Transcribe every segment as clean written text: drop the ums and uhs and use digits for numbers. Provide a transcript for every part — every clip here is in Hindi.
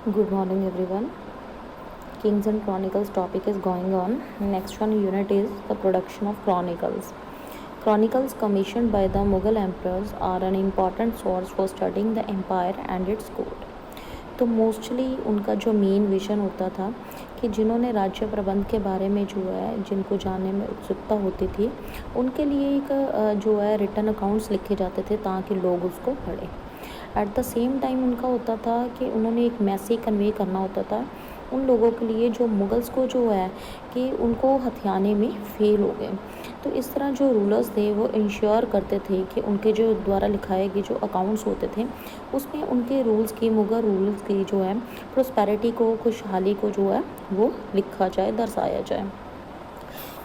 Good morning, everyone. Kings and Chronicles topic is going on. Next one unit is the production of chronicles. Chronicles commissioned by the Mughal emperors are an important source for studying the empire and its court. तो मोस्टली उनका जो मेन विजन होता था कि जिन्होंने राज्य प्रबंध के बारे में जो है जिनको जानने में उत्सुकता होती थी उनके लिए एक जो है रिटन अकाउंट्स लिखे जाते थे ताकि लोग उसको पढ़ें। एट द सेम टाइम उनका होता था कि उन्होंने एक मैसेज कन्वे करना होता था उन लोगों के लिए जो मुगल्स को जो है कि उनको हथियाने में फेल हो गए। तो इस तरह जो रूलर्स थे वो इंश्योर करते थे कि उनके जो द्वारा लिखाए गए जो अकाउंट्स होते थे उसमें उनके रूल्स की मुगल रूल्स की जो है प्रोस्पेरिटी को खुशहाली को जो है वो लिखा जाए दर्शाया जाए।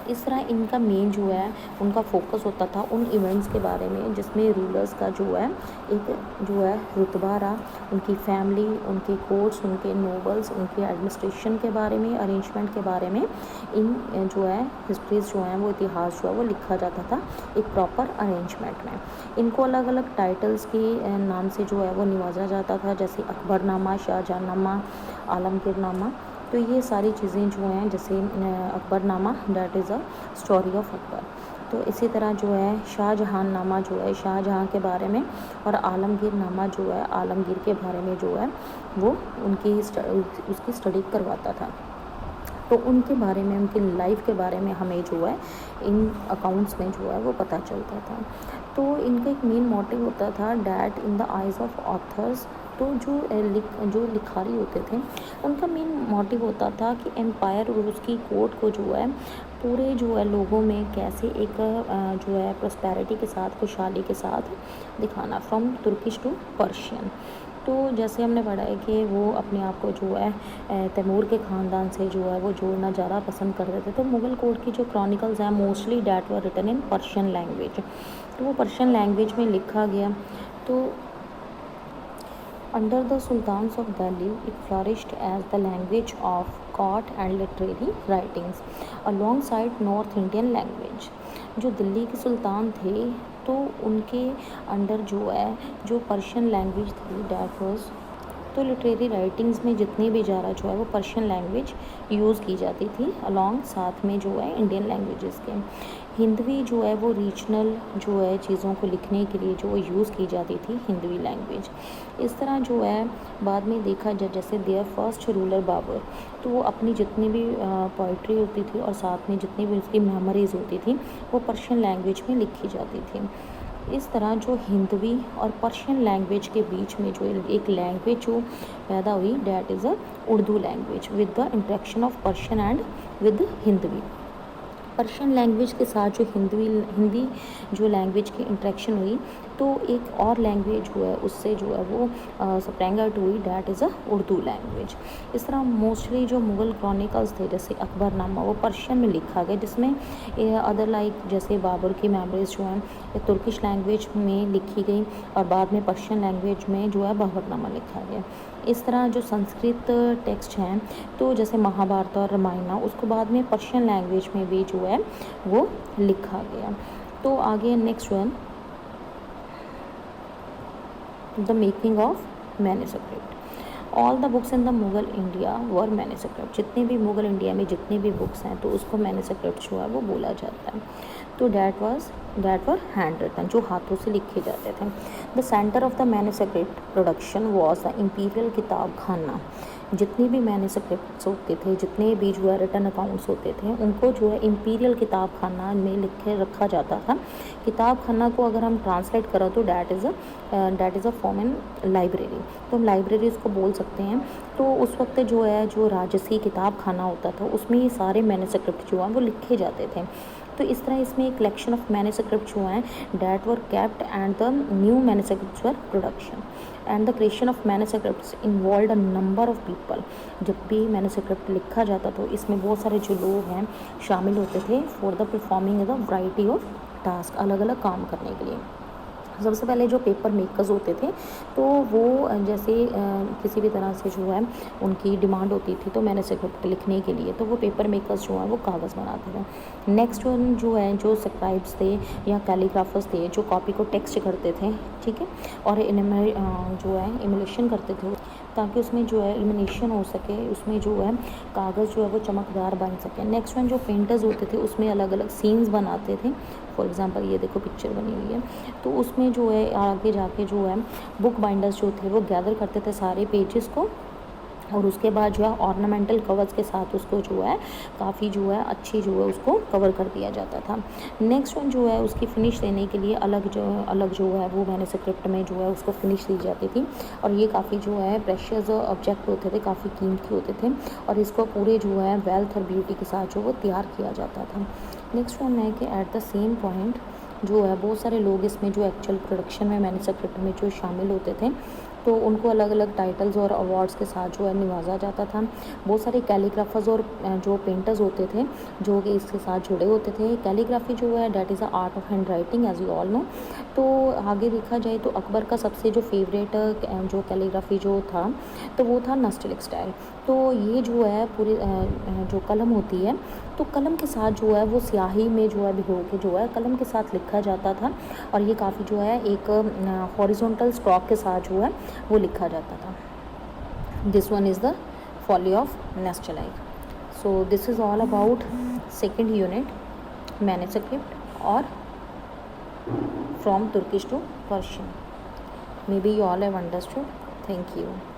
इस तरह इनका मेन जो है उनका फोकस होता था उन इवेंट्स के बारे में जिसमें रूलर्स का जो है एक जो है रुतबा रहा, उनकी फैमिली, उनके कोर्ट्स, उनके नोबल्स, उनके एडमिनिस्ट्रेशन के बारे में, अरेंजमेंट के बारे में इन जो है हिस्ट्रीज जो हैं वो इतिहास जो है वो लिखा जाता था एक प्रॉपर अरेंजमेंट में। इनको अलग अलग टाइटल्स के नाम से जो है वो नवाजा जाता था, जैसे अकबरनामा, शाहजहाँनामा, आलमगीरनामा। तो ये सारी चीज़ें जो हैं जैसे Akbarnama that is a story of Akbar. तो इसी तरह जो है शाहजहाँनामा जो है शाहजहाँ के बारे में और आलमगीरनामा जो है आलमगीर के बारे में जो है वो उसकी स्टडी करवाता था। तो उनके बारे में उनकी लाइफ के बारे में हमें जो है इन अकाउंट्स में जो है वो पता चलता था। तो इनका एक मेन मोटिव होता था that in the eyes of authors. तो जो लिखारी होते थे उनका मेन मोटिव होता था कि एम्पायर और उसकी कोर्ट को जो है पूरे जो है लोगों में कैसे एक जो है प्रॉस्पेरिटी के साथ खुशहाली के साथ दिखाना, फ्रॉम तुर्किश टू पर्शियन। तो जैसे हमने पढ़ा है कि वो अपने आप को जो है तैमूर के ख़ानदान से जो है वो जोड़ना ज़्यादा पसंद करते थे। तो मुग़ल कोर्ट की जो क्रॉनिकल्स हैं mostly that were written in Persian language. तो वो पर्शियन लैंग्वेज में लिखा गया। तो Under the Sultans of Delhi, it flourished as the language of court and literary writings, alongside North Indian language. जो दिल्ली के सुल्तान थे तो उनके अंडर जो है जो पर्शियन लैंग्वेज थी डैट वाज, तो लिटरेरी राइटिंग्स में जितनी भी ज़्यादा जो है वो पर्शियन लैंग्वेज यूज़ की जाती थी अलॉन्ग साथ में जो है इंडियन लैंग्वेजेस के। हिंदवी जो है वो रीजनल जो है चीज़ों को लिखने के लिए जो यूज़ की जाती थी हिंदवी लैंग्वेज। इस तरह जो है बाद में देखा जाए जैसे देयर फर्स्ट रूलर बाबर, तो वो अपनी जितनी भी पोइट्री होती थी और साथ में जितनी भी उसकी मेमोरीज होती थी वो पर्शियन लैंग्वेज में लिखी जाती थी। इस तरह जो हिंदवी और पर्शियन लैंग्वेज के बीच में जो एक लैंग्वेज जो पैदा हुई that is a Urdu language with the interaction of Persian and with Hindavi. Persian language के साथ जो हिंदी जो लैंग्वेज की इंट्रैक्शन हुई तो एक और लैंग्वेज जो है उससे जो है वो स्प्रैंग आउट हुई that is a Urdu language. इस तरह मोस्टली जो मुग़ल क्रॉनिकल्स थे जैसे अकबरनामा वो पर्शियन में लिखा गया, जिसमें अदर लाइक जैसे बाबर की मेमोरीज जो हैं तुर्किश लैंग्वेज में लिखी गई और बाद में पर्शियन लैंग्वेज में जो है बाबरनामा लिखा गया। इस तरह जो संस्कृत टेक्स्ट हैं तो जैसे महाभारत और रामायण उसको बाद में पर्शियन लैंग्वेज में भी जो है वो लिखा गया। तो आगे next one the making of manuscript. All the books in the Mughal India were manuscript. जितने भी मुग़ल इंडिया में जितने भी बुक्स हैं तो उसको मैन्युस्क्रिप्ट जो है वो बोला जाता है। तो डैट वर हैंड रिटन, जो हाथों से लिखे जाते थे। The centre of the manuscript production was the imperial किताब खाना। जितनी भी मैन्युस्क्रिप्ट्स होते थे जितने भी जो है रिटन अकाउंट्स होते थे उनको जो है इम्पीरियल किताब खाना में लिखे रखा जाता था। किताब खाना को अगर हम ट्रांसलेट करें तो that is a form in library, तो हम लाइब्रेरी इसको बोल सकते हैं। तो उस वक्त जो है जो राजसी किताब खाना होता था उसमें ये सारे मैन्युस्क्रिप्ट जो हैं वो लिखे जाते थे। तो इस तरह इसमें एक कलेक्शन ऑफ मैन्युस्क्रिप्ट जो हैं that were kept and the new manuscripts were production and the creation of manuscripts involved a number of people. जब भी मैन्युस्क्रिप्ट लिखा जाता तो इसमें बहुत सारे जो लोग हैं शामिल होते थे for the performing the variety of task, अलग अलग काम करने के लिए। सबसे पहले जो पेपर मेकर्स होते थे तो वो जैसे किसी भी तरह से जो है उनकी डिमांड होती थी तो मैन्युस्क्रिप्ट लिखने के लिए तो वो पेपर मेकर्स जो हैं वो कागज़ बनाते थे। नेक्स्ट वन जो है जो स्क्राइब्स थे या कैलीग्राफर्स थे जो कॉपी को टेक्स्ट करते थे, ठीक है, और जो है इमुलेशन करते थे ताकि उसमें जो है इल्यूमिनेशन हो सके, उसमें जो है कागज़ जो है वो चमकदार बन सके। नेक्स्ट वन जो पेंटर्स होते थे उसमें अलग अलग सीन्स बनाते थे। फॉर एग्जांपल ये देखो पिक्चर बनी हुई है, तो उसमें जो है आगे जाके जो है बुक बाइंडर्स जो थे वो गैदर करते थे सारे पेजेस को, और उसके बाद जो है ऑर्नामेंटल कवर्स के साथ उसको जो है काफ़ी जो है अच्छी जो है उसको कवर कर दिया जाता था। नेक्स्ट वन जो है उसकी फिनिश देने के लिए अलग जो है वो मैन्युस्क्रिप्ट में जो है उसको फिनिश दी जाती थी, और ये काफ़ी जो है प्रेशियस ऑब्जेक्ट होते थे, काफ़ी कीमती होते थे, और इसको पूरे जो है वेल्थ और ब्यूटी के साथ जो वो तैयार किया जाता था। नेक्स्ट वन है कि एट द सेम पॉइंट जो है बहुत सारे लोग इसमें जो एक्चुअल प्रोडक्शन में मैन्युस्क्रिप्ट में जो शामिल होते थे, तो उनको अलग अलग टाइटल्स और अवार्ड्स के साथ जो है नवाजा जाता था। बहुत सारे कैलीग्राफर्स और जो पेंटर्स होते थे जो कि इसके साथ जुड़े होते थे। कैलीग्राफी जो है that is a art of hand writing as you all know. तो आगे देखा जाए तो अकबर का सबसे जो फेवरेट जो कैलीग्राफी जो था तो वो था नस्टलिक स्टाइल। तो ये जो है पूरी जो कलम होती है, तो कलम के साथ जो है वो स्याही में जो है भिगो के जो है कलम के साथ लिखा जाता था, और ये काफ़ी जो है एक हॉरिजॉन्टल स्ट्रोक के साथ जो है वो लिखा जाता था। This one is the folio of नस्टलाइक। So this is all about second unit manuscript और from Turkish to Persian. Maybe you all have understood. Thank you.